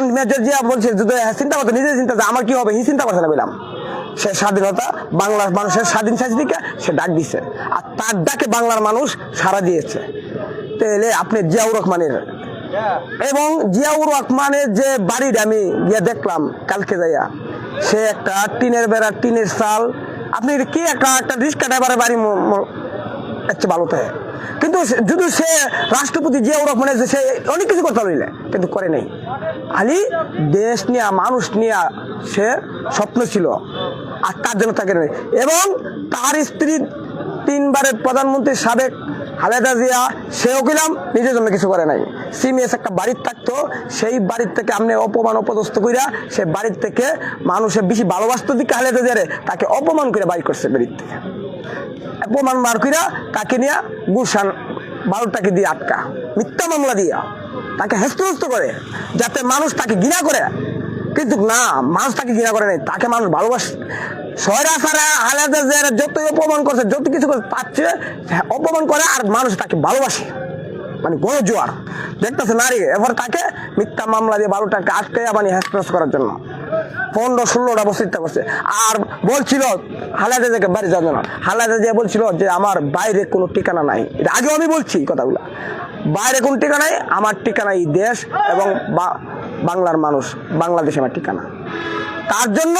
যখন মেজর জিয়া বলছে চিন্তা করতে নিজে চিন্তা আমার কি হবে চিন্তা করছে না বললাম সে স্বাধীনতা বাংলার মানুষের স্বাধীন চাহিদাকে সে ডাক দিছে আর তার ডাকে বাংলার মানুষ সাড়া দিয়েছে। তাহলে আপনি জিয়াউর রহমানের এবং জিয়াউর রহমানের যে বাড়ির আমি গিয়ে দেখলাম কালকে যাইয়া সে একটা টিনের বেড়া টিনের চাল আপনি কি একটা রিক্সা ড্রাইভারের বাড়ি ভালো থাকে কিন্তু যদি সে রাষ্ট্রপতি জিয়াউর রহমানের যে সে অনেক কিছু করতে পারলে কিন্তু করে নাই খালি দেশ নিয়ে মানুষ নিয়ে সে স্বপ্ন ছিল আর তার জন্য তাকে নেই এবং তার স্ত্রী 3 বারের প্রধানমন্ত্রী সাবেক খালেদা জিয়া সেও কিলাম নিজের জন্য কিছু করে নাই সিমিএস একটা বাড়ির থাকতো সেই বাড়ির থেকে আপনি অপমান অপদস্থ কইরা সে বাড়ির থেকে মানুষের বেশি ভালোবাসতো দিকে খালেদা জিয়ারে তাকে অপমান করে বাড়ি করছে বাড়ির থেকে অপমান বার কইরা তাকে নিয়ে গুলশান 12টাকে দিয়ে আটকা মিথ্যা মামলা দিয়া তাকে হেস্তহস্ত করে যাতে মানুষ তাকে ঘৃণা করে কিন্তু না মানুষ তাকে ঘৃণা করে নাই তাকে মানুষ ভালোবাসে সয়রাসারা খালেদা জিয়ার যতই অপমান করছে যত কিছু করছে তার চেয়ে অপমান করে আর মানুষ তাকে ভালোবাসে মানে গণজোয়ার দেখতেছে নারী এবার তাকে মিথ্যা মামলা দিয়ে 12টাকে আটকে মানে হেস্তহস্ত করার জন্য 15-16টা বছর চিন্তা করছে আর বলছিল খালেদা জিয়াকে বাড়ি যাবে না খালেদা জিয়া বলছিল যে আমার বাইরে কোনো ঠিকানা নাই এটা আগেও আমি বলছি কথাগুলো বাইরে কোনো ঠিকানা নাই আমার ঠিকানা এই দেশ এবং বাংলার মানুষ বাংলাদেশ আমার ঠিকানা তার জন্য